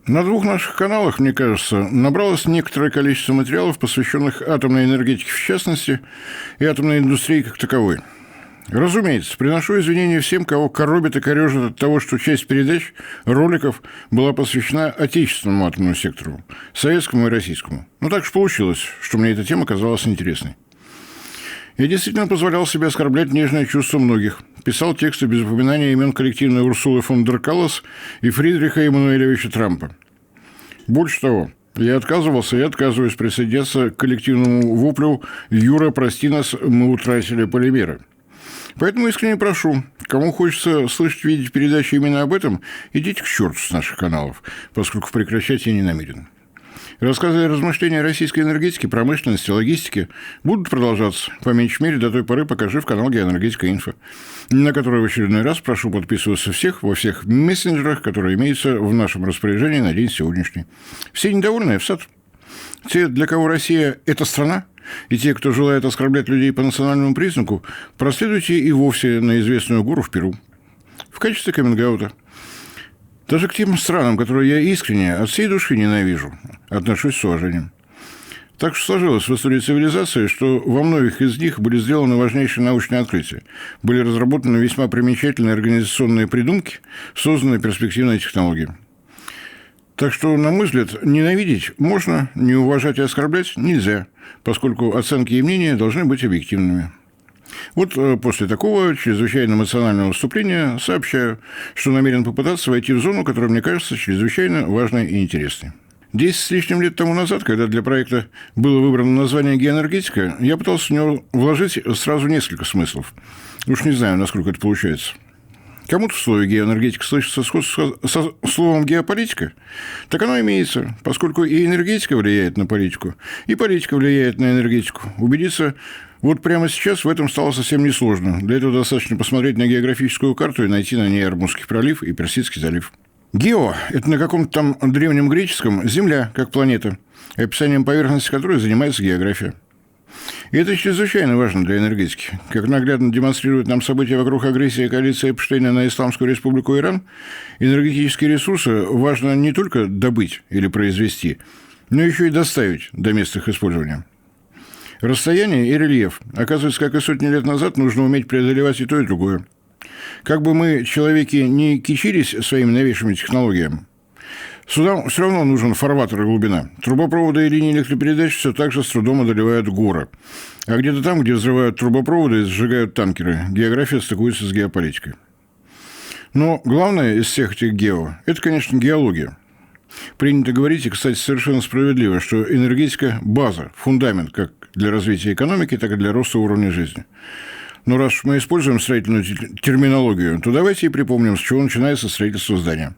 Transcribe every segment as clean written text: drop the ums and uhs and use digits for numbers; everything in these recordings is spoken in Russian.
На двух наших каналах, мне кажется, набралось некоторое количество материалов, посвященных атомной энергетике в частности и атомной индустрии как таковой. Разумеется, приношу извинения всем, кого коробит и корежит от того, что часть передач, роликов была посвящена отечественному атомному сектору, советскому и российскому. Но так уж получилось, что мне эта тема казалась интересной. Я действительно позволял себе оскорблять нежные чувства многих. Писал тексты без упоминания имен коллективной Урсулы фон дер Каллас и Фридриха Эммануэлевича Трампа. Больше того, я отказывался и отказываюсь присоединяться к коллективному воплю «Юра, прости нас, мы утратили полимеры». Поэтому искренне прошу, кому хочется слышать, видеть передачи именно об этом, идите к черту с наших каналов, поскольку прекращать я не намерен. Рассказы и размышления о российской энергетике, промышленности, логистике будут продолжаться, по меньшей мере, до той поры, пока жив канал «Геоэнергетика Инфо», на который в очередной раз прошу подписываться всех во всех мессенджерах, которые имеются в нашем распоряжении на день сегодняшний. Все недовольные в сад. Те, для кого Россия – это страна, и те, кто желает оскорблять людей по национальному признаку, проследуйте и вовсе на известную гору в Перу. В качестве каминг-аута. Даже к тем странам, которые я искренне, от всей души ненавижу, отношусь с уважением. Так что сложилось в истории цивилизации, что во многих из них были сделаны важнейшие научные открытия, были разработаны весьма примечательные организационные придумки, созданы перспективные технологии. Так что, на мой взгляд, ненавидеть можно, не уважать и оскорблять нельзя, поскольку оценки и мнения должны быть объективными. Вот после такого чрезвычайно эмоционального выступления сообщаю, что намерен попытаться войти в зону, которая мне кажется чрезвычайно важной и интересной. 10 с лишним лет тому назад, когда для проекта было выбрано название «Геоэнергетика», я пытался в него вложить сразу несколько смыслов. Уж не знаю, насколько это получается. Кому-то в слове «геоэнергетика» слышится сходство со словом «геополитика». Так оно имеется, поскольку и энергетика влияет на политику, и политика влияет на энергетику. Убедиться вот прямо сейчас в этом стало совсем несложно. Для этого достаточно посмотреть на географическую карту и найти на ней Ормузский пролив и Персидский залив. Гео – это на каком-то там древнем греческом «земля», как планета, описанием поверхности которой занимается география. И это чрезвычайно важно для энергетики. Как наглядно демонстрируют нам события вокруг агрессии коалиции Эпштейна на Исламскую республику Иран, энергетические ресурсы важно не только добыть или произвести, но еще и доставить до мест их использования. Расстояние и рельеф. Оказывается, как и сотни лет назад, нужно уметь преодолевать и то, и другое. Как бы мы, человеки, не кичились своими новейшими технологиями, судам все равно нужен фарватер и глубина. Трубопроводы и линии электропередач все так же с трудом одолевают горы. А где-то там, где взрывают трубопроводы и сжигают танкеры, география стыкуется с геополитикой. Но главное из всех этих гео – это, конечно, геология. Принято говорить, и, кстати, совершенно справедливо, что энергетика – база, фундамент как для развития экономики, так и для роста уровня жизни. Но раз мы используем строительную терминологию, то давайте и припомним, с чего начинается строительство здания.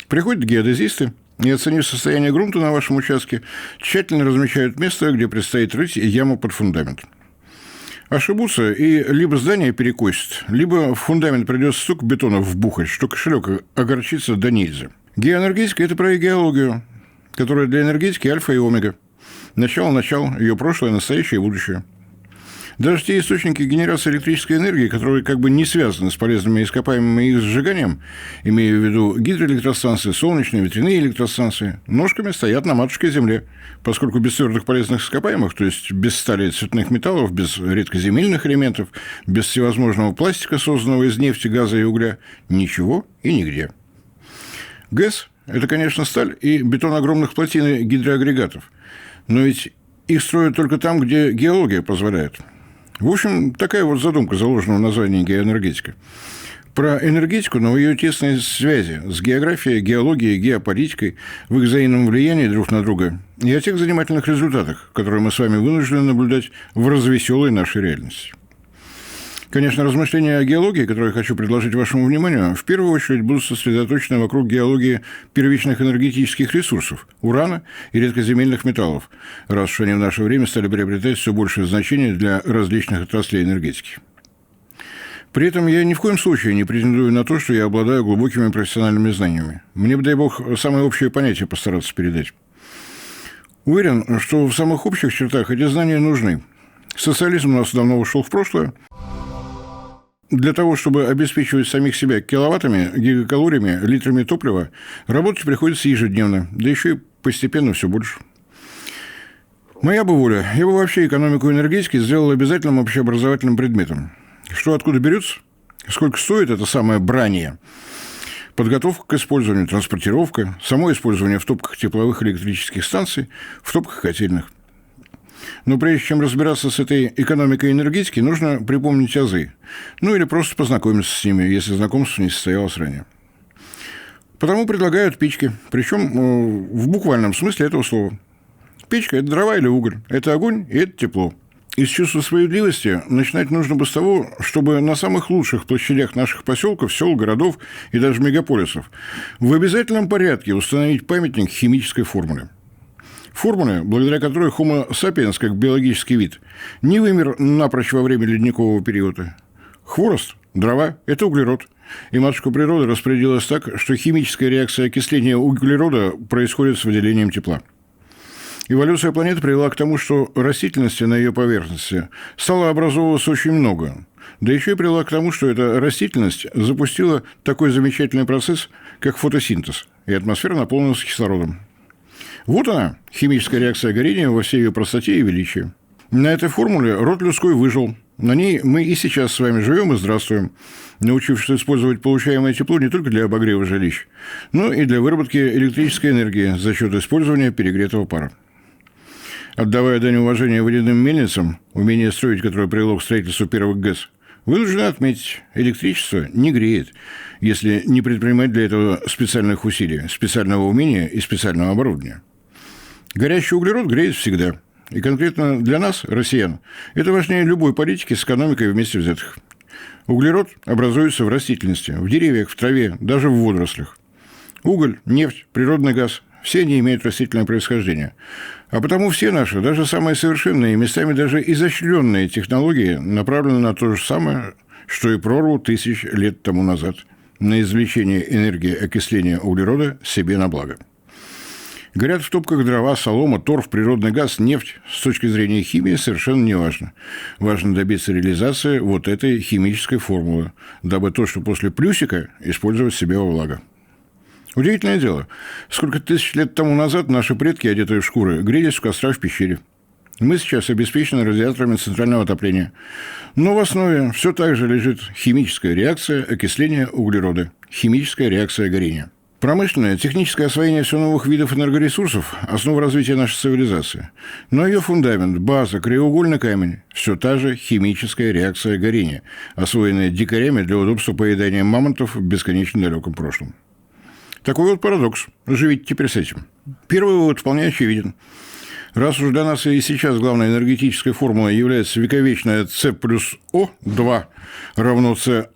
Приходят геодезисты и, оценив состояние грунта на вашем участке, тщательно размечают место, где предстоит рыть яму под фундамент. Ошибутся, и либо здание перекосит, либо в фундамент придется столько бетона вбухать, что кошелек огорчится до нельзя. Геоэнергетика – это про геологию, которая для энергетики альфа и омега. Начало, ее прошлое, настоящее и будущее. Даже те источники генерации электрической энергии, которые как бы не связаны с полезными ископаемыми и их сжиганием, имея в виду гидроэлектростанции, солнечные, ветряные электростанции, ножками стоят на матушке Земле, поскольку без твердых полезных ископаемых, то есть без стали и цветных металлов, без редкоземельных элементов, без всевозможного пластика, созданного из нефти, газа и угля, ничего и нигде. ГЭС – это, конечно, сталь и бетон огромных плотин и гидроагрегатов, но ведь их строят только там, где геология позволяет. В общем, такая вот задумка заложена в названии «Геоэнергетика». Про энергетику, но в ее тесной связи с географией, геологией, геополитикой, в их взаимном влиянии друг на друга и о тех занимательных результатах, которые мы с вами вынуждены наблюдать в развеселой нашей реальности. Конечно, размышления о геологии, которые я хочу предложить вашему вниманию, в первую очередь будут сосредоточены вокруг геологии первичных энергетических ресурсов – урана и редкоземельных металлов, раз уж они в наше время стали приобретать все большее значение для различных отраслей энергетики. При этом я ни в коем случае не претендую на то, что я обладаю глубокими профессиональными знаниями. Мне бы, дай бог, самые общие понятия постараться передать. Уверен, что в самых общих чертах эти знания нужны. Социализм у нас давно ушел в прошлое. Для того, чтобы обеспечивать самих себя киловаттами, гигакалориями, литрами топлива, работать приходится ежедневно, да еще и постепенно все больше. Моя бы воля, я бы вообще экономику энергетики сделал обязательным общеобразовательным предметом. Что откуда берется? Сколько стоит это самое брание? Подготовка к использованию, транспортировка, само использование в топках тепловых электрических станций, в топках котельных. Но прежде чем разбираться с этой экономикой энергетики, нужно припомнить азы. Ну, или просто познакомиться с ними, если знакомство не состоялось ранее. Потому предлагают печки, причем в буквальном смысле этого слова. Печка – это дрова или уголь, это огонь и это тепло. Из чувства справедливости начинать нужно бы с того, чтобы на самых лучших площадях наших поселков, сел, городов и даже мегаполисов в обязательном порядке установить памятник химической формуле. Формулы, благодаря которой Homo sapiens, как биологический вид, не вымер напрочь во время ледникового периода. Хворост, дрова – это углерод. И матушка природа распорядилась так, что химическая реакция окисления углерода происходит с выделением тепла. Эволюция планеты привела к тому, что растительности на ее поверхности стало образовываться очень много. Да еще и привела к тому, что эта растительность запустила такой замечательный процесс, как фотосинтез, и атмосфера наполнилась кислородом. Вот она, химическая реакция горения во всей ее простоте и величии. На этой формуле род людской выжил. На ней мы и сейчас с вами живем и здравствуем, научившись использовать получаемое тепло не только для обогрева жилищ, но и для выработки электрической энергии за счет использования перегретого пара. Отдавая дань уважения водяным мельницам, умение строить которое привело к строительству первых ГЭС, вынуждены отметить, электричество не греет, если не предпринимать для этого специальных усилий, специального умения и специального оборудования. Горячий углерод греет всегда. И конкретно для нас, россиян, это важнее любой политики с экономикой вместе взятых. Углерод образуется в растительности, в деревьях, в траве, даже в водорослях. Уголь, нефть, природный газ – все они имеют растительное происхождение. А потому все наши, даже самые совершенные, местами даже изощренные технологии направлены на то же самое, что и прорву тысяч лет тому назад – на извлечение энергии окисления углерода себе на благо. Горят в топках дрова, солома, торф, природный газ, нефть. С точки зрения химии совершенно не важно. Важно добиться реализации вот этой химической формулы, дабы то, что после плюсика, использовать себе во благо. Удивительное дело. Сколько тысяч лет тому назад наши предки, одетые в шкуры, грелись в кострах в пещере. Мы сейчас обеспечены радиаторами центрального отопления. Но в основе все так же лежит химическая реакция окисления углерода, химическая реакция горения. Промышленное, техническое освоение все новых видов энергоресурсов – основа развития нашей цивилизации. Но ее фундамент, база, краеугольный камень – все та же химическая реакция горения, освоенная дикарями для удобства поедания мамонтов в бесконечно далеком прошлом. Такой вот парадокс. Живите теперь с этим. Первый вывод вполне очевиден. Раз уж для нас и сейчас главной энергетической формулой является вековечная С плюс О2 равно С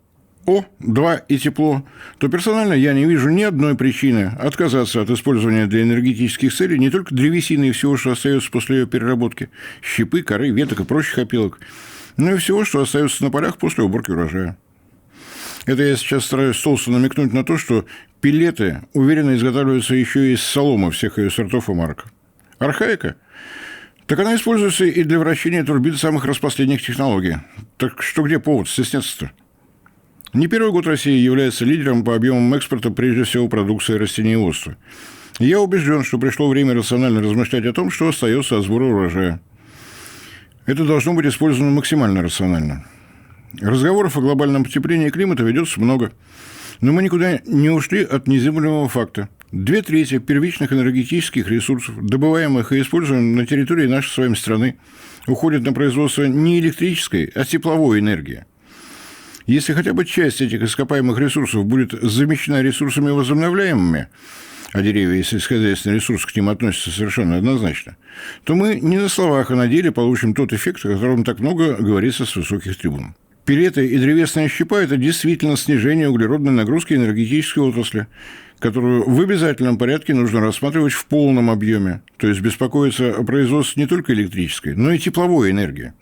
О2 и тепло, то персонально я не вижу ни одной причины отказаться от использования для энергетических целей не только древесины и всего, что остается после ее переработки, щепы, коры, веток и прочих опилок, но и всего, что остается на полях после уборки урожая. Это я сейчас стараюсь толсто намекнуть на то, что пеллеты уверенно изготавливаются еще и из соломы всех ее сортов и марок. Архаика? Так она используется и для вращения турбин самых распоследних технологий. Так что где повод стесняться-то? Не первый год Россия является лидером по объемам экспорта, прежде всего, продукции растениеводства. Я убежден, что пришло время рационально размышлять о том, что остается от сбора урожая. Это должно быть использовано максимально рационально. Разговоров о глобальном потеплении климата ведется много. Но мы никуда не ушли от незыблемого факта. 2/3 первичных энергетических ресурсов, добываемых и используемых на территории нашей с вами страны, уходят на производство не электрической, а тепловой энергии. Если хотя бы часть этих ископаемых ресурсов будет замещена ресурсами возобновляемыми, а деревья и сельскохозяйственные ресурсы к ним относятся совершенно однозначно, то мы не на словах, а на деле получим тот эффект, о котором так много говорится с высоких трибун. Пелеты и древесная щепа – это действительно снижение углеродной нагрузки энергетической отрасли, которую в обязательном порядке нужно рассматривать в полном объеме, то есть беспокоиться о производстве не только электрической, но и тепловой энергии.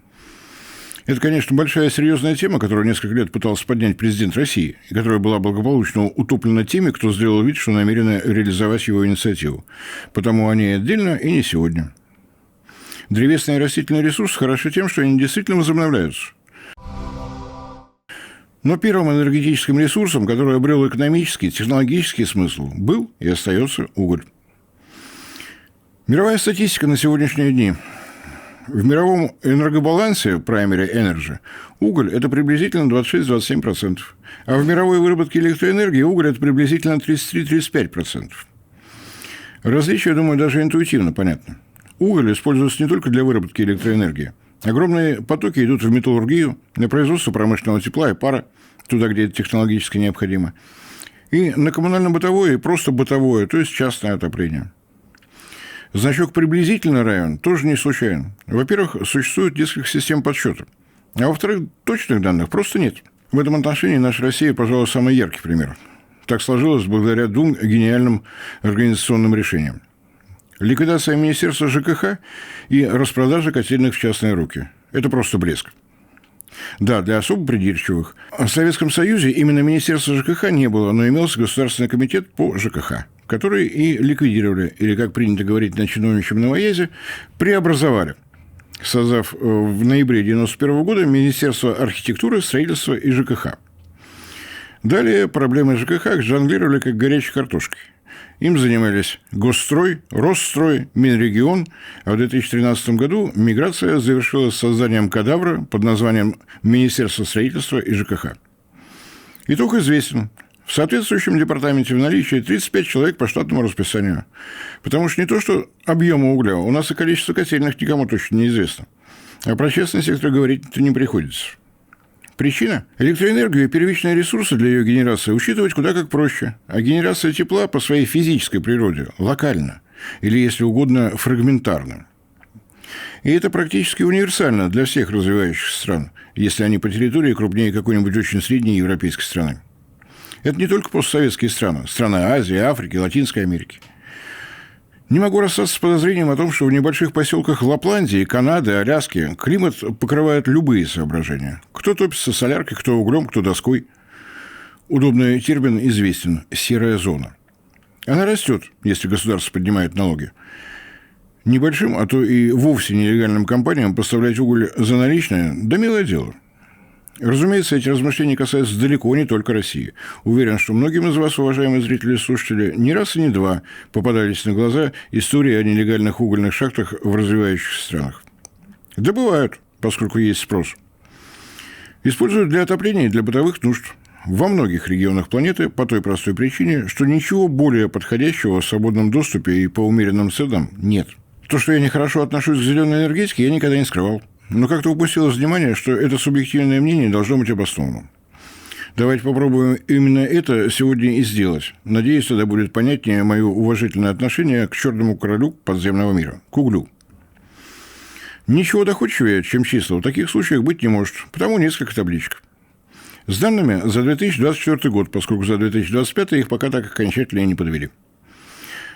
Это, конечно, большая серьезная тема, которую несколько лет пытался поднять президент России, и которая была благополучно утоплена теми, кто сделал вид, что намерены реализовать его инициативу. Потому они отдельно и не сегодня. Древесные и растительные ресурсы хороши тем, что они действительно возобновляются. Но первым энергетическим ресурсом, который обрел экономический, технологический смысл, был и остается уголь. Мировая статистика на сегодняшние дни. В мировом энергобалансе Primary Energy уголь – это приблизительно 26-27%, а в мировой выработке электроэнергии уголь – это приблизительно 33-35%. Различие, думаю, даже интуитивно понятно. Уголь используется не только для выработки электроэнергии. Огромные потоки идут в металлургию, на производство промышленного тепла и пара, туда, где это технологически необходимо, и на коммунально-бытовое и просто бытовое, то есть частное отопление. Значок «приблизительно равен» тоже не случайен. Во-первых, существует несколько систем подсчета. А во-вторых, точных данных просто нет. В этом отношении наша Россия, пожалуй, самый яркий пример. Так сложилось благодаря двум гениальным организационным решениям. Ликвидация Министерства ЖКХ и распродажа котельных в частные руки. Это просто блеск. Да, для особо придирчивых. В Советском Союзе именно Министерства ЖКХ не было, но имелся Государственный комитет по ЖКХ, который и ликвидировали, или, как принято говорить на чиновничьем новоязе, преобразовали, создав в ноябре 1991 года Министерство архитектуры, строительства и ЖКХ. Далее проблемы ЖКХ жонглировали как горячей картошкой. Им занимались Госстрой, Росстрой, Минрегион, а в 2013 году миграция завершилась созданием кадавра под названием Министерство строительства и ЖКХ. Итог известен. В соответствующем департаменте в наличии 35 человек по штатному расписанию. Потому что не то, что объема угля, у нас и количество котельных никому точно неизвестно. А про частный сектор говорить-то не приходится. Причина? Электроэнергию и первичные ресурсы для ее генерации учитывать куда как проще. А генерация тепла по своей физической природе локальна. Или, если угодно, фрагментарна. И это практически универсально для всех развивающихся стран, если они по территории крупнее какой-нибудь очень средней европейской страны. Это не только постсоветские страны. Страны Азии, Африки, Латинской Америки. Не могу расстаться с подозрением о том, что в небольших поселках Лапландии, Канады, Аляски климат покрывает любые соображения. Кто топится соляркой, кто углем, кто доской. Удобный термин известен – серая зона. Она растет, если государство поднимает налоги. Небольшим, а то и вовсе нелегальным компаниям поставлять уголь за наличное – да милое дело. Разумеется, эти размышления касаются далеко не только России. Уверен, что многим из вас, уважаемые зрители и слушатели, не раз и не два попадались на глаза истории о нелегальных угольных шахтах в развивающихся странах. Добывают, поскольку есть спрос. Используют для отопления и для бытовых нужд. Во многих регионах планеты по той простой причине, что ничего более подходящего в свободном доступе и по умеренным ценам нет. То, что я нехорошо отношусь к зеленой энергетике, я никогда не скрывал. Но как-то упустилось внимание, что это субъективное мнение должно быть обоснованным. Давайте попробуем именно это сегодня и сделать. Надеюсь, тогда будет понятнее мое уважительное отношение к черному королю подземного мира, к углю. Ничего доходчивее, чем числа, в таких случаях быть не может, потому несколько табличек. С данными за 2024 год, поскольку за 2025 их пока так окончательно и не подвели.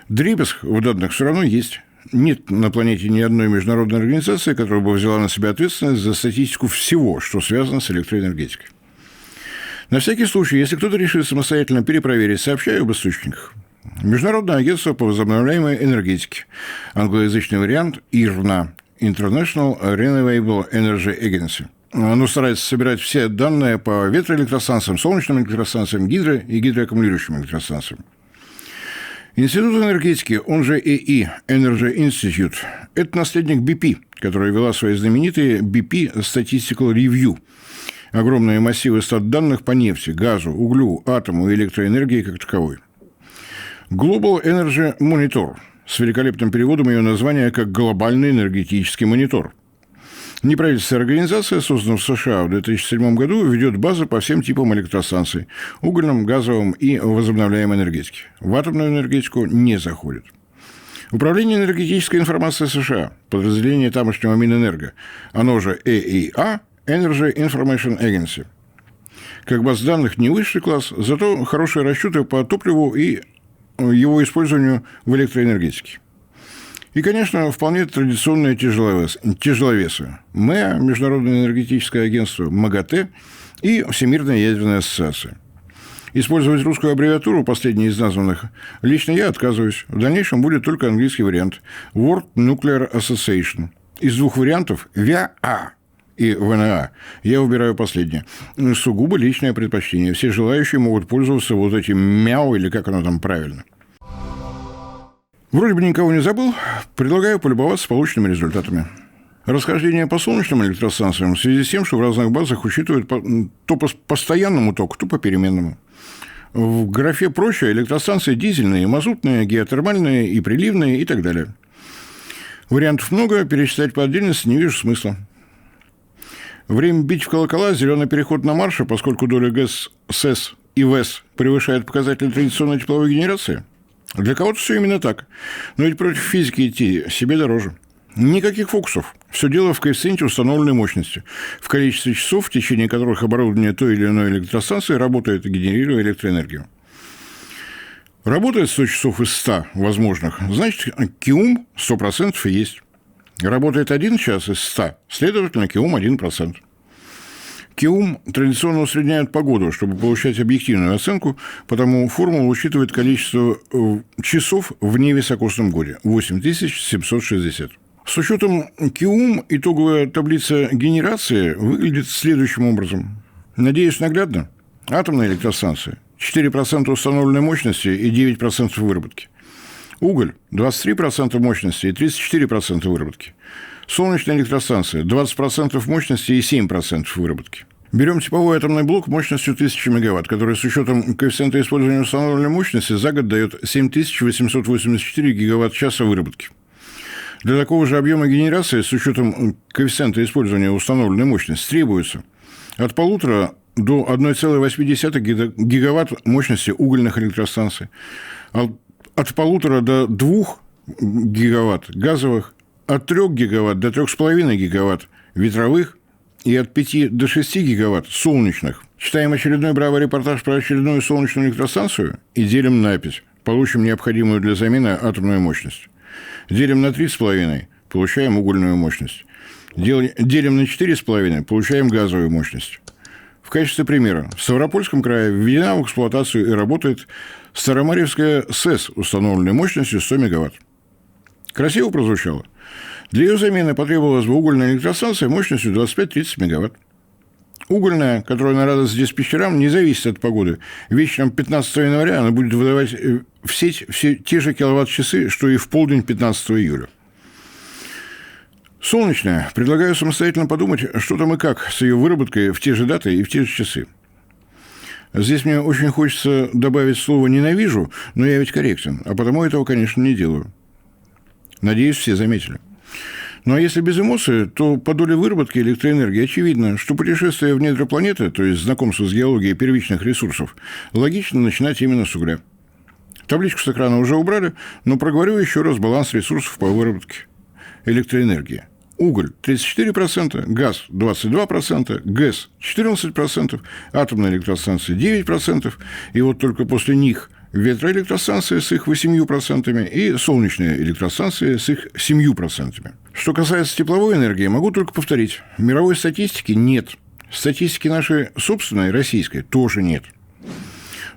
Дребезг в данных все равно есть. Нет на планете ни одной международной организации, которая бы взяла на себя ответственность за статистику всего, что связано с электроэнергетикой. На всякий случай, если кто-то решит самостоятельно перепроверить, сообщаю об источниках. Международное агентство по возобновляемой энергетике. Англоязычный вариант ИРНА – International Renewable Energy Agency. Оно старается собирать все данные по ветроэлектростанциям, солнечным электростанциям, гидро- и гидроаккумулирующим электростанциям. Институт энергетики, он же ЭИ, Energy Institute, это наследник BP, которая вела свои знаменитые BP Statistical Review. Огромные массивы стат-данных по нефти, газу, углю, атому и электроэнергии как таковой. Global Energy Monitor, с великолепным переводом ее названия как «Глобальный энергетический монитор». Неправительственная организация, созданная в США в 2007 году, ведет базы по всем типам электростанций – угольным, газовым и возобновляемой энергетике. В атомную энергетику не заходит. Управление энергетической информацией США, подразделение тамошнего Минэнерго, оно же ЭИА – Energy Information Agency. Как баз данных не высший класс, зато хорошие расчеты по топливу и его использованию в электроэнергетике. И, конечно, вполне традиционные тяжеловесы. МЭА, Международное энергетическое агентство, МАГАТЭ и Всемирная ядерная ассоциация. Использовать русскую аббревиатуру, последней из названных, лично я отказываюсь. В дальнейшем будет только английский вариант – World Nuclear Association. Из двух вариантов – ВИА и ВНА. Я выбираю последнее. Сугубо личное предпочтение. Все желающие могут пользоваться вот этим мяу, или как оно там правильно. Вроде бы никого не забыл. Предлагаю полюбоваться полученными результатами. Расхождение по солнечным электростанциям в связи с тем, что в разных базах учитывают то по постоянному току, то по переменному. В графе «Проще» электростанции дизельные, мазутные, геотермальные и приливные и так далее. Вариантов много, перечислять по отдельности не вижу смысла. Время бить в колокола, зеленый переход на марше, поскольку доля ГЭС, СЭС и ВЭС превышает показатели традиционной тепловой генерации. Для кого-то все именно так. Но ведь против физики идти себе дороже. Никаких фокусов. Все дело в коэффициенте установленной мощности, в количестве часов, в течение которых оборудование той или иной электростанции работает, генерируя электроэнергию. Работает 100 часов из 100 возможных, значит, КИУМ 100% и есть. Работает 1 час из 100, следовательно, КИУМ 1%. КИУМ традиционно усредняют погоду, чтобы получать объективную оценку, потому формула учитывает количество часов в невисокосном годе – 8760. С учетом КИУМ итоговая таблица генерации выглядит следующим образом. Надеюсь, наглядно. Атомные электростанции – 4% установленной мощности и 9% выработки. Уголь – 23% мощности и 34% выработки. Солнечные электростанции – 20% мощности и 7% выработки. Берем типовой атомный блок мощностью 1000 мегаватт, который с учетом коэффициента использования установленной мощности за год дает 7884 гигаватт-часа выработки. Для такого же объема генерации с учетом коэффициента использования установленной мощности требуется от 1,5 до 1,8 гигаватт мощности угольных электростанций, от 1,5 до 2 гигаватт газовых, от 3 гигаватт до 3,5 гигаватт ветровых и от 5 до 6 гигаватт солнечных. Читаем очередной бравый репортаж про очередную солнечную электростанцию и делим на 5. Получим необходимую для замены атомную мощность. Делим на 3,5, получаем угольную мощность. Делим на 4,5, получаем газовую мощность. В качестве примера, в Ставропольском крае введена в эксплуатацию и работает Старомарьевская СЭС установленной мощностью 100 мегаватт. Красиво прозвучало? Для ее замены потребовалась бы угольная электростанция мощностью 25-30 мегаватт. Угольная, которая на радость диспетчерам, не зависит от погоды. Вечером 15 января она будет выдавать в сеть все те же киловатт-часы, что и в полдень 15 июля. Солнечная. Предлагаю самостоятельно подумать, что там и как с ее выработкой в те же даты и в те же часы. Здесь мне очень хочется добавить слово «ненавижу», но я ведь корректен, а потому этого, конечно, не делаю. Надеюсь, все заметили. Ну, а если без эмоций, то по доле выработки электроэнергии очевидно, что путешествие в недра планеты, то есть знакомство с геологией первичных ресурсов, логично начинать именно с угля. Табличку с экрана уже убрали, но проговорю еще раз баланс ресурсов по выработке электроэнергии. Уголь – 34%, газ – 22%, ГЭС – 14%, атомные электростанции – 9%, и вот только после них ветроэлектростанции с их 8% и солнечные электростанции с их 7%. Что касается тепловой энергии, могу только повторить. Мировой статистики нет. Статистики нашей собственной, российской, тоже нет.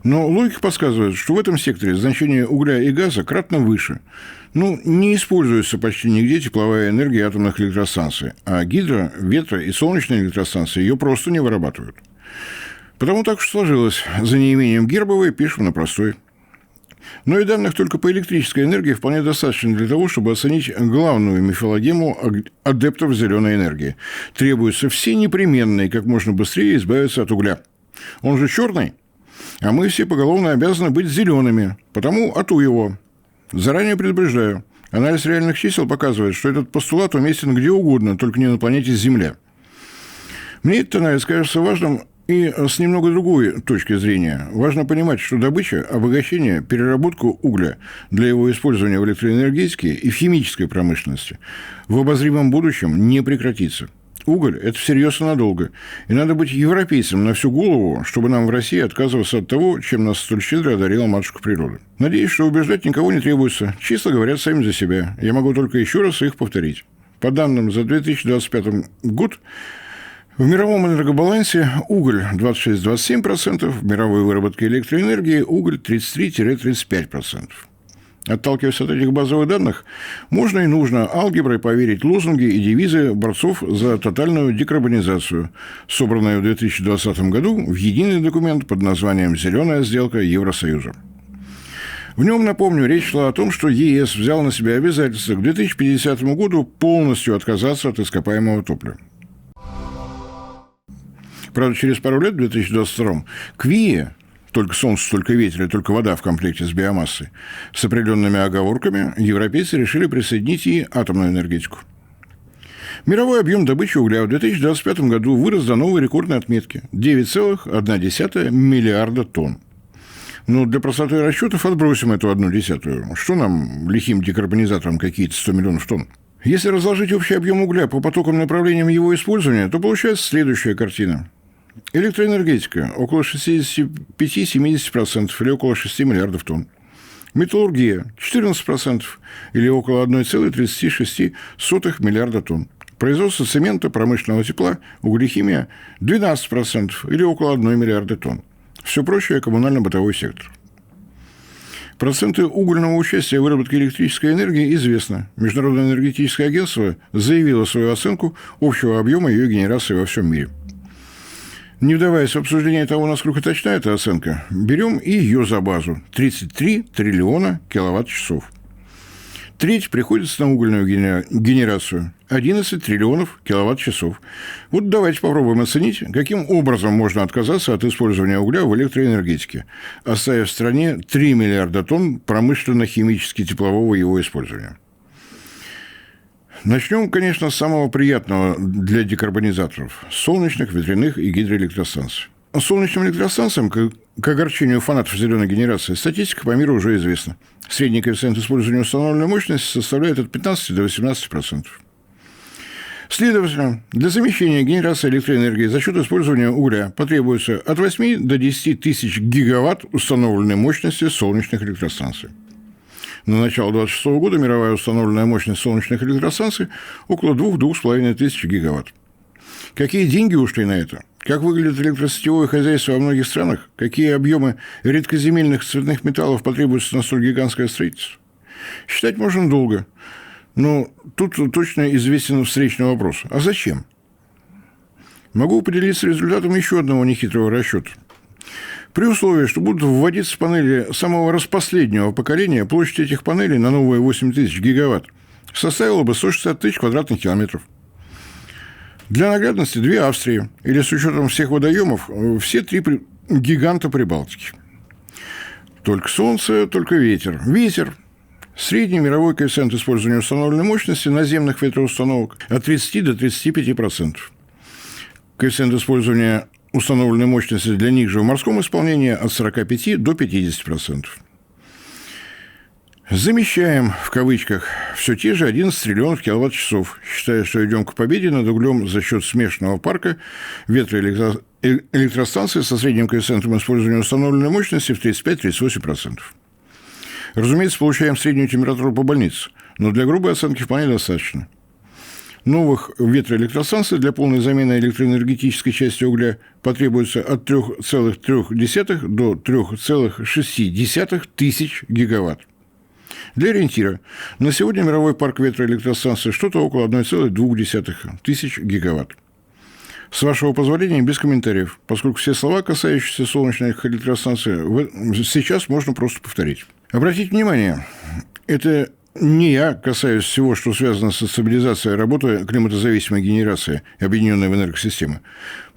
Но логика подсказывает, что в этом секторе значение угля и газа кратно выше. Не используется почти нигде тепловая энергия атомных электростанций, а гидро-, ветро- и солнечные электростанции ее просто не вырабатывают. Потому так уж сложилось. За неимением гербовой пишем на простой. Но и данных только по электрической энергии вполне достаточно для того, чтобы оценить главную мифологему адептов зеленой энергии. Требуется все непременные как можно быстрее избавиться от угля. Он же черный, а мы все поголовно обязаны быть зелеными, потому ату его. Заранее предупреждаю. Анализ реальных чисел показывает, что этот постулат уместен где угодно, только не на планете Земля. Мне этот анализ кажется важным и с немного другой точки зрения. Важно понимать, что добыча, обогащение, переработку угля для его использования в электроэнергетике и в химической промышленности в обозримом будущем не прекратится. Уголь – это всерьез и надолго. И надо быть европейцем на всю голову, чтобы нам в России отказываться от того, чем нас столь щедро одарила матушка природа. Надеюсь, что убеждать никого не требуется. Числа говорят сами за себя. Я могу только еще раз их повторить. По данным за 2025 год, в мировом энергобалансе уголь 26-27%, в мировой выработке электроэнергии уголь 33-35%. Отталкиваясь от этих базовых данных, можно и нужно алгеброй поверить лозунги и девизы борцов за тотальную декарбонизацию, собранные в 2020 году в единый документ под названием «Зеленая сделка Евросоюза». В нем, напомню, речь шла о том, что ЕС взял на себя обязательство к 2050 году полностью отказаться от ископаемого топлива. Правда, через пару лет, в 2022, к ВИЭ, только солнце, только ветер и только вода в комплекте с биомассой, с определенными оговорками, европейцы решили присоединить и атомную энергетику. Мировой объем добычи угля в 2025 году вырос до новой рекордной отметки – 9,1 миллиарда тонн. Но для простоты расчетов отбросим эту 1/10. Что нам, лихим декарбонизаторам, какие-то 100 миллионов тонн? Если разложить общий объем угля по потокам направлениям его использования, то получается следующая картина. Электроэнергетика – около 65-70% или около 6 миллиардов тонн. Металлургия – 14% или около 1,36 миллиарда тонн. Производство цемента, промышленного тепла, углехимия – 12% или около 1 миллиарда тонн. Все прочее – коммунально-бытовой сектор. Проценты угольного участия в выработке электрической энергии известны. Международное энергетическое агентство заявило свою оценку общего объема ее генерации во всем мире. Не вдаваясь в обсуждение того, насколько точна эта оценка, берем и ее за базу – 33 триллиона киловатт-часов. Треть приходится на угольную генерацию – 11 триллионов киловатт-часов. Вот давайте попробуем оценить, каким образом можно отказаться от использования угля в электроэнергетике, оставив в стране 3 миллиарда тонн промышленно-химически теплового его использования. Начнем, конечно, с самого приятного для декарбонизаторов – солнечных, ветряных и гидроэлектростанций. Солнечным электростанциям, к огорчению фанатов зеленой генерации, статистика по миру уже известна. Средний коэффициент использования установленной мощности составляет от 15 до 18%. Следовательно, для замещения генерации электроэнергии за счет использования угля потребуется от 8 до 10 тысяч гигаватт установленной мощности солнечных электростанций. На начало 2026 года мировая установленная мощность солнечных электростанций около 2-2,5 тысяч гигаватт. Какие деньги ушли на это? Как выглядит электросетевое хозяйство во многих странах? Какие объемы редкоземельных цветных металлов потребуются на столь гигантское строительство? Считать можно долго. Но тут точно известен встречный вопрос. А зачем? Могу поделиться результатом еще одного нехитрого расчета. При условии, что будут вводиться панели самого распоследнего поколения, площадь этих панелей на новые 8 тысяч гигаватт составила бы 160 тысяч квадратных километров. Для наглядности две Австрии, или с учетом всех водоемов, все три гиганта Прибалтики. Только солнце, только ветер. Ветер. Средний мировой коэффициент использования установленной мощности наземных ветроустановок от 30 до 35%. Коэффициент использования установленной мощности для них же в морском исполнении от 45 до 50%. Замещаем, в кавычках, все те же 11 триллионов киловатт-часов, считая, что идем к победе над углем за счет смешанного парка ветроэлектростанций со средним коэффициентом использования установленной мощности в 35-38%. Разумеется, получаем среднюю температуру по больнице, но для грубой оценки вполне достаточно. Новых ветроэлектростанций для полной замены электроэнергетической части угля потребуется от 3,3 до 3,6 тысяч гигаватт. Для ориентира, на сегодня мировой парк ветроэлектростанций что-то около 1,2 тысяч гигаватт. С вашего позволения, без комментариев, поскольку все слова, касающиеся солнечных электростанций, сейчас можно просто повторить. Обратите внимание, это не я касаюсь всего, что связано со стабилизацией работы климатозависимой генерации, объединенной в энергосистемы,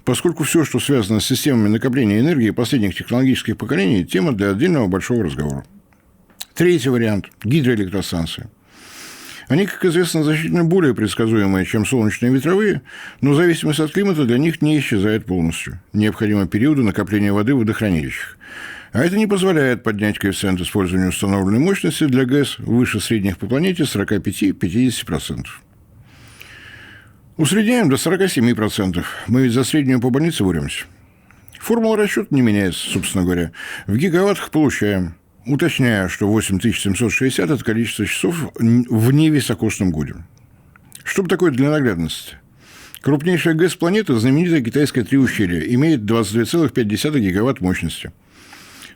поскольку все, что связано с системами накопления энергии последних технологических поколений, тема для отдельного большого разговора. Третий вариант – гидроэлектростанции. Они, как известно, значительно более предсказуемые, чем солнечные и ветровые, но зависимость от климата для них не исчезает полностью. Необходимы периоды накопления воды в водохранилищах. А это не позволяет поднять коэффициент использования установленной мощности для ГЭС выше средних по планете 45-50%. Усредняем до 47%. Мы ведь за среднюю по больнице боремся. Формула расчета не меняется, собственно говоря. В гигаваттах получаем. Уточняю, что 8760 – это количество часов в невисокосном годе. Что такое для наглядности? Крупнейшая ГЭС планеты, знаменитая китайская Три ущелья, имеет 22,5 гигаватт мощности.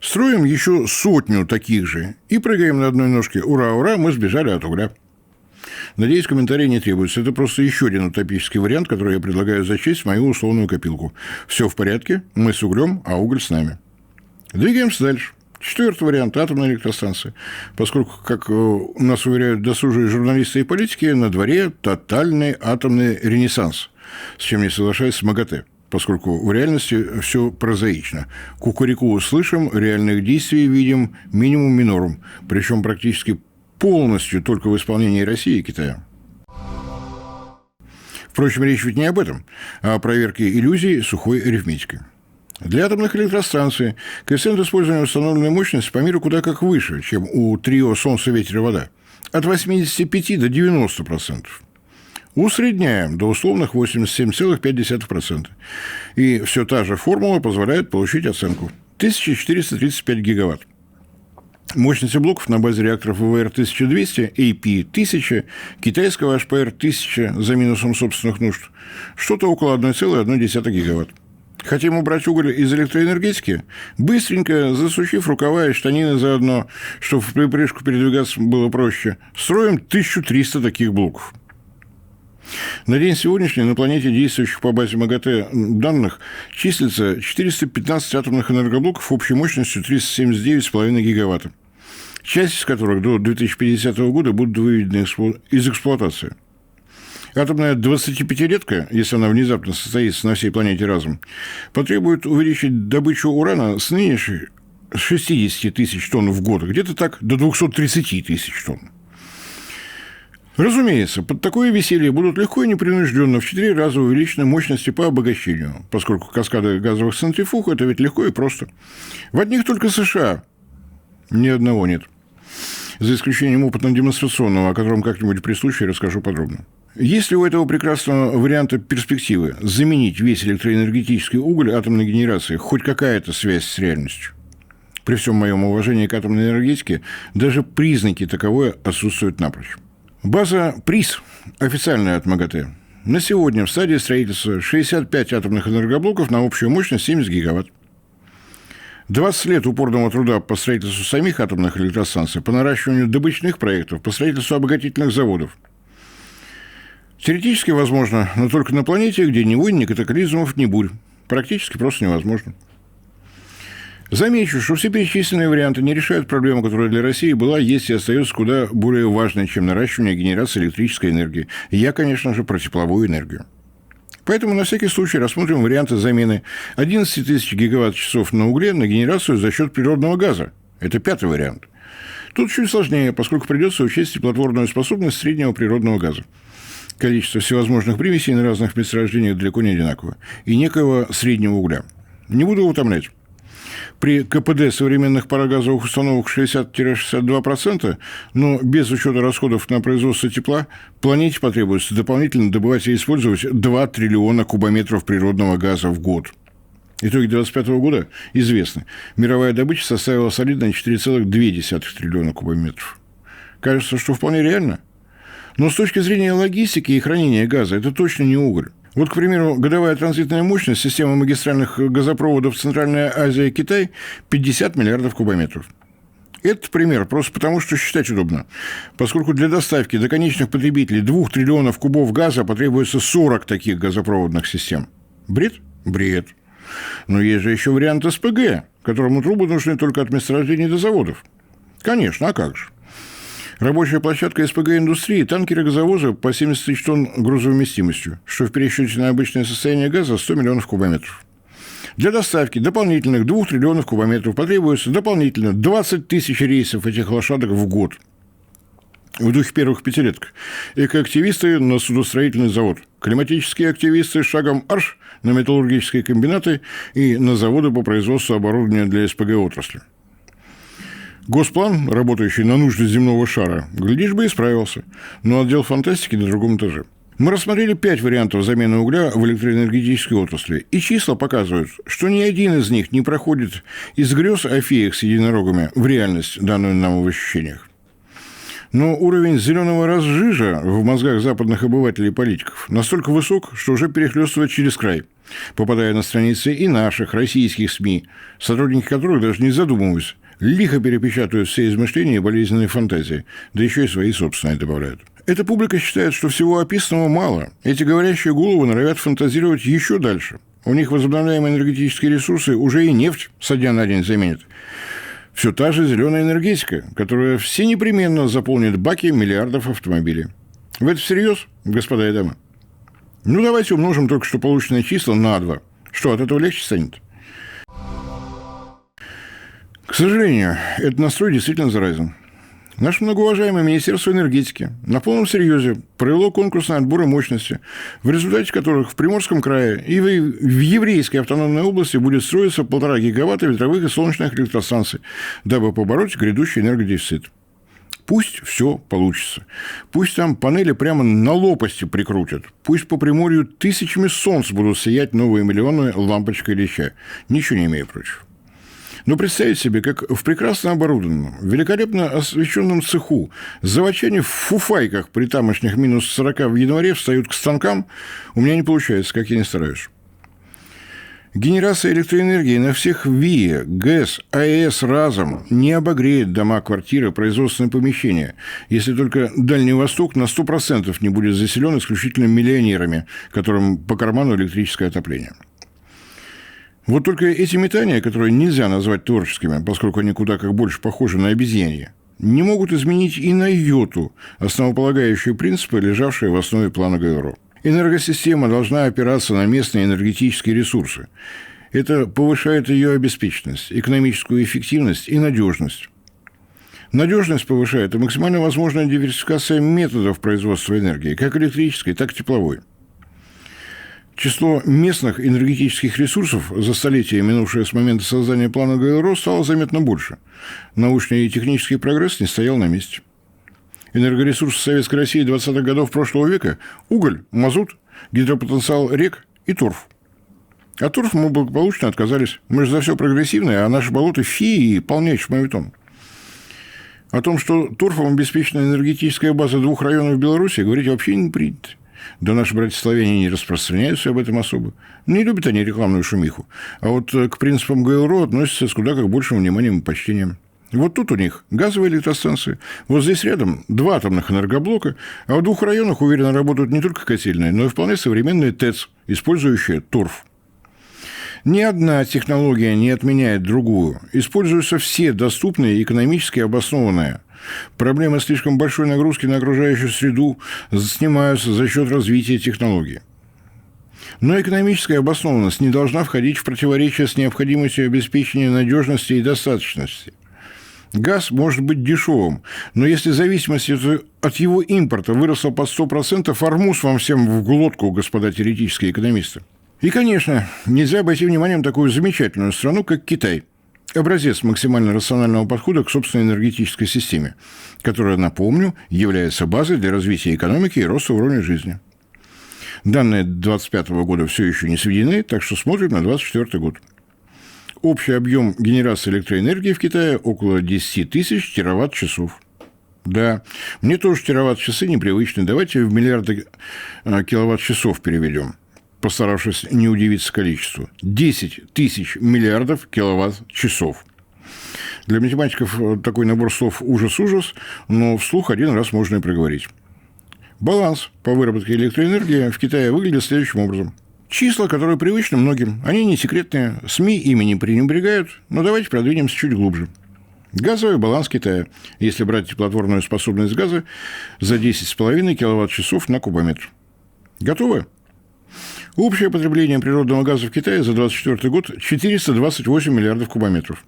Строим еще сотню таких же и прыгаем на одной ножке. Ура, ура, мы сбежали от угля. Надеюсь, комментарии не требуются. Это просто еще один утопический вариант, который я предлагаю зачесть в мою условную копилку. Все в порядке, мы с углем, а уголь с нами. Двигаемся дальше. Четвертый вариант – атомная электростанция. Поскольку, как нас уверяют досужие журналисты и политики, на дворе тотальный атомный ренессанс, с чем не соглашается МАГАТЭ, поскольку в реальности все прозаично. Кукареку слышим, реальных действий видим минимум минорум, причем практически полностью только в исполнении России и Китая. Впрочем, речь ведь не об этом, а о проверке иллюзий сухой арифметикой. Для атомных электростанций коэффициент использования установленной мощности по миру куда как выше, чем у трио «Солнце, ветер и вода» – от 85 до 90%. Усредняем до условных 87,5%. И все та же формула позволяет получить оценку – 1435 гигаватт. Мощности блоков на базе реакторов ВВР-1200, AP-1000, китайского HPR-1000 за минусом собственных нужд – что-то около 1,1 гигаватт. Хотим убрать уголь из электроэнергетики? Быстренько, засучив рукава и штанины заодно, чтобы в припрыжку передвигаться было проще, строим 1300 таких блоков. На день сегодняшний на планете, действующих по базе МАГАТЭ данных, числится 415 атомных энергоблоков общей мощностью 379,5 гигаватта, часть из которых до 2050 года будут выведены из эксплуатации. Атомная 25-летка, если она внезапно состоится на всей планете разом, потребует увеличить добычу урана с нынешних 60 тысяч тонн в год, где-то так до 230 тысяч тонн. Разумеется, под такое веселье будут легко и непринужденно в 4 раза увеличены мощности по обогащению, поскольку каскады газовых центрифуг – это ведь легко и просто. В одних только США ни одного нет, за исключением опытно-демонстрационного, о котором как-нибудь при случае расскажу подробно. Есть ли у этого прекрасного варианта перспективы заменить весь электроэнергетический уголь атомной генерации, хоть какая-то связь с реальностью? При всем моем уважении к атомной энергетике, даже признаки таковой отсутствуют напрочь. База ПРИС, официальная от МАГАТЭ, на сегодня в стадии строительства 65 атомных энергоблоков на общую мощность 70 гигаватт. 20 лет упорного труда по строительству самих атомных электростанций, по наращиванию добычных проектов, по строительству обогатительных заводов. Теоретически возможно, но только на планете, где ни войн, ни катаклизмов, ни бурь. Практически просто невозможно. Замечу, что все перечисленные варианты не решают проблему, которая для России была, есть и остается куда более важной, чем наращивание генерации электрической энергии. Я, конечно же, про тепловую энергию. Поэтому на всякий случай рассмотрим варианты замены 11 тысяч гигаватт-часов на угле на генерацию за счет природного газа. Это пятый вариант. Тут чуть сложнее, поскольку придется учесть теплотворную способность среднего природного газа. Количество всевозможных примесей на разных месторождениях далеко не одинаково. И некого среднего угля. Не буду утомлять. При КПД современных парогазовых установок 60-62%, но без учета расходов на производство тепла, планете потребуется дополнительно добывать и использовать 2 триллиона кубометров природного газа в год. Итоги 2025 года известны. Мировая добыча составила солидные 4,2 триллиона кубометров. Кажется, что вполне реально. Но с точки зрения логистики и хранения газа это точно не уголь. Вот, к примеру, годовая транзитная мощность системы магистральных газопроводов Центральная Азия и Китай – 50 миллиардов кубометров. Это пример просто потому, что считать удобно, поскольку для доставки до конечных потребителей 2 триллионов кубов газа потребуется 40 таких газопроводных систем. Бред? Бред. Но есть же еще вариант СПГ, которому трубы нужны только от месторождений до заводов. Конечно, а как же? Рабочая площадка СПГ-индустрии – танкеры-газовозы по 70 тысяч тонн грузовместимостью, что в пересчете на обычное состояние газа 100 миллионов кубометров. Для доставки дополнительных 2 триллионов кубометров потребуется дополнительно 20 тысяч рейсов этих лошадок в год. В духе первых пятилеток. Экоактивисты на судостроительный завод, климатические активисты шагом арш на металлургические комбинаты и на заводы по производству оборудования для СПГ-отрасли. Госплан, работающий на нужды земного шара, глядишь бы, и справился, но отдел фантастики на другом этаже. Мы рассмотрели 5 вариантов замены угля в электроэнергетической отрасли, и числа показывают, что ни один из них не проходит из грез о феях с единорогами в реальность, данную нам в ощущениях. Но уровень зеленого разжижа в мозгах западных обывателей и политиков настолько высок, что уже перехлестывает через край. попадая на страницы и наших, российских СМИ, сотрудники которых, даже не задумываясь, лихо перепечатывают все измышления и болезненные фантазии, да еще и свои собственные добавляют. Эта публика считает, что всего описанного мало. Эти говорящие головы норовят фантазировать еще дальше. У них возобновляемые энергетические ресурсы уже и нефть со дня на день заменят. Все та же зеленая энергетика, которая все непременно заполнит баки миллиардов автомобилей. Вы это всерьез, господа и дамы? Ну, давайте умножим только что полученные числа на 2. Что, от этого легче станет? К сожалению, этот настрой действительно заразен. Наше многоуважаемое Министерство энергетики на полном серьезе провело конкурсные отборы мощности, в результате которых в Приморском крае и в Еврейской автономной области будет строиться 1,5 гигаватта ветровых и солнечных электростанций, дабы побороть грядущий энергодефицит. Пусть все получится. Пусть там панели прямо на лопасти прикрутят. Пусть по Приморью тысячами солнц будут сиять новые миллионы лампочкой Ильича. Ничего не имею против. Но представить себе, как в прекрасно оборудованном, великолепно освещенном цеху заводчане в фуфайках при тамошних минус 40 в январе встают к станкам, у меня не получается, как я не стараюсь. Генерация электроэнергии на всех ВИЭ, ГЭС, АЭС разом не обогреет дома, квартиры, производственные помещения, если только Дальний Восток на 100% не будет заселен исключительно миллионерами, которым по карману электрическое отопление. Вот только эти метания, которые нельзя назвать творческими, поскольку они куда как больше похожи на обезьянье, не могут изменить и на йоту основополагающие принципы, лежавшие в основе плана ГРО. Энергосистема должна опираться на местные энергетические ресурсы. Это повышает ее обеспеченность, экономическую эффективность и надежность. Надежность повышает и максимально возможная диверсификация методов производства энергии, как электрической, так и тепловой. Число местных энергетических ресурсов за столетия, минувшее с момента создания плана ГРО, стало заметно больше. Научный и технический прогресс не стоял на месте. Энергоресурсы Советской России 20-х годов прошлого века – уголь, мазут, гидропотенциал рек и торф. От торфа мы благополучно отказались. Мы же за все прогрессивное, а наши болота – фи и полнейший моветон. О том, что торфом обеспечена энергетическая база 2 районов Беларуси, говорить вообще не принято. Да наши братья-славяне не распространяются об этом особо. Не любят они рекламную шумиху. А вот к принципам ГРО относятся с куда как большим вниманием и почтением. Вот тут у них газовые электростанции. Вот здесь рядом 2 атомных энергоблока. А в 2 районах уверенно работают не только котельные, но и вполне современные ТЭЦ, использующие торф. Ни одна технология не отменяет другую. Используются все доступные и экономически обоснованные. Проблемы слишком большой нагрузки на окружающую среду снимаются за счет развития технологий. Но экономическая обоснованность не должна входить в противоречие с необходимостью обеспечения надежности и достаточности. Газ может быть дешевым, но если зависимость от его импорта выросла под 100%, армуз вам всем в глотку, господа теоретические экономисты. И, конечно, нельзя обойти вниманием такую замечательную страну, как Китай. Образец максимально рационального подхода к собственной энергетической системе, которая, напомню, является базой для развития экономики и роста уровня жизни. Данные 2025 года все еще не сведены, так что смотрим на 2024 год. Общий объем генерации электроэнергии в Китае около 10 тысяч тераватт-часов. Да, мне тоже тераватт-часы непривычны. Давайте в миллиарды киловатт-часов переведем, постаравшись не удивиться количеству. 10 тысяч миллиардов киловатт-часов. Для математиков такой набор слов ужас-ужас, но вслух один раз можно и проговорить. Баланс по выработке электроэнергии в Китае выглядит следующим образом. Числа, которые привычны многим, они не секретные, СМИ ими не пренебрегают, но давайте продвинемся чуть глубже. Газовый баланс Китая, если брать теплотворную способность газа, за 10,5 киловатт-часов на кубометр. Готовы? Общее потребление природного газа в Китае за 2024 год 428 миллиардов кубометров.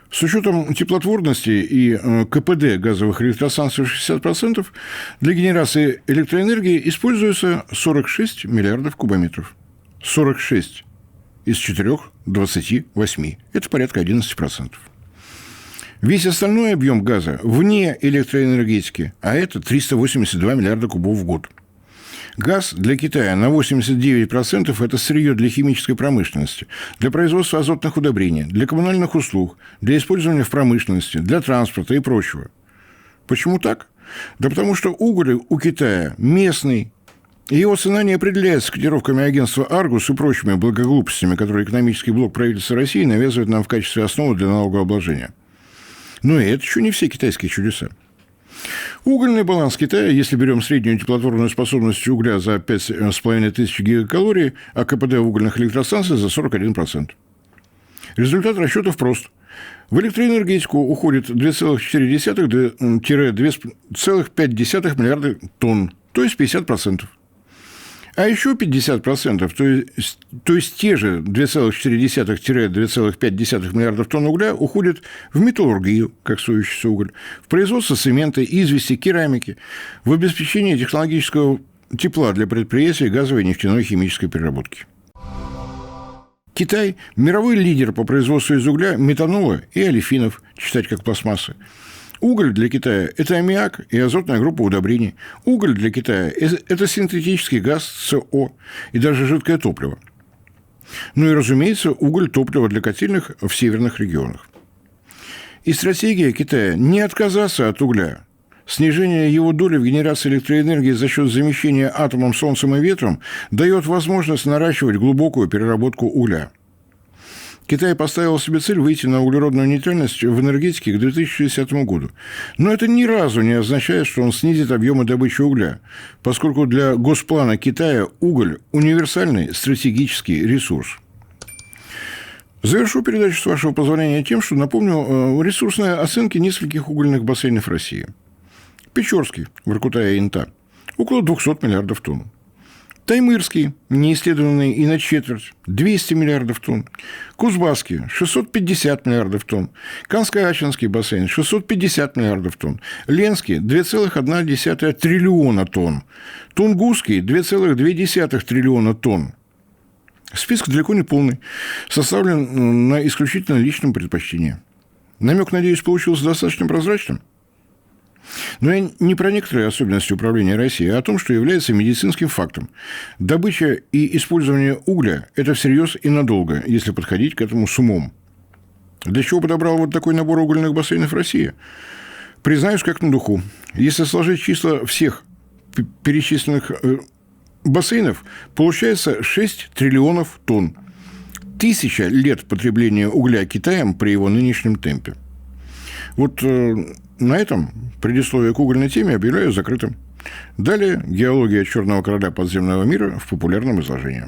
С учетом теплотворности и КПД газовых электростанций 60%, для генерации электроэнергии используется 46 миллиардов кубометров. 46 из 428. Это порядка 11%. Весь остальной объем газа вне электроэнергетики, а это 382 миллиарда кубов в год. Газ для Китая на 89% – это сырье для химической промышленности, для производства азотных удобрений, для коммунальных услуг, для использования в промышленности, для транспорта и прочего. Почему так? Да потому что уголь у Китая местный, Его цена не определяется котировками агентства «Аргус» и прочими благоглупостями, которые экономический блок правительства России навязывает нам в качестве основы для налогообложения. Но и это еще не все китайские чудеса. Угольный баланс Китая, если берем среднюю теплотворную способность угля за 5500 гигакалорий, а КПД угольных электростанций за 41%. Результат расчетов прост. В электроэнергетику уходит 2,4–2,5 миллиарда тонн, то есть 50%. А еще 50%, то есть те же 2,4–2,5 миллиардов тонн угля уходят в металлургию, как стоящийся уголь, в производство цемента, извести, керамики, в обеспечение технологического тепла для предприятий газовой, нефтяной, химической переработки. Китай – мировой лидер по производству из угля метанола и олефинов, читать как пластмассы. Уголь для Китая – это аммиак и азотная группа удобрений. Уголь для Китая – это синтетический газ СО и даже жидкое топливо. Ну и, разумеется, уголь – топливо для котельных в северных регионах. И стратегия Китая – не отказаться от угля. Снижение его доли в генерации электроэнергии за счет замещения атомом, солнцем и ветром дает возможность наращивать глубокую переработку угля. Китай поставил себе цель выйти на углеродную нейтральность в энергетике к 2060 году. Но это ни разу не означает, что он снизит объемы добычи угля, поскольку для госплана Китая уголь – универсальный стратегический ресурс. Завершу передачу, с вашего позволения, тем, что напомню ресурсные оценки нескольких угольных бассейнов России. Печорский, Воркута и Инта – около 200 миллиардов тонн. Таймырский, неисследованный и на четверть, 200 миллиардов тонн. Кузбасский, 650 миллиардов тонн. Канско-Ачинский бассейн, 650 миллиардов тонн. Ленский, 2,1 триллиона тонн. Тунгусский, 2,2 триллиона тонн. Список далеко не полный, составлен на исключительно личном предпочтении. Намек, надеюсь, получился достаточно прозрачным. Но я не про некоторые особенности управления Россией, а о том, что является медицинским фактом. Добыча и использование угля – это всерьез и надолго, если подходить к этому с умом. Для чего подобрал вот такой набор угольных бассейнов России? Признаюсь, как на духу. Если сложить числа всех перечисленных бассейнов, получается 6 триллионов тонн. 1000 лет потребления угля Китаем при его нынешнем темпе. Вот на этом предисловие к угольной теме объявляю закрытым. Далее геология черного короля подземного мира в популярном изложении.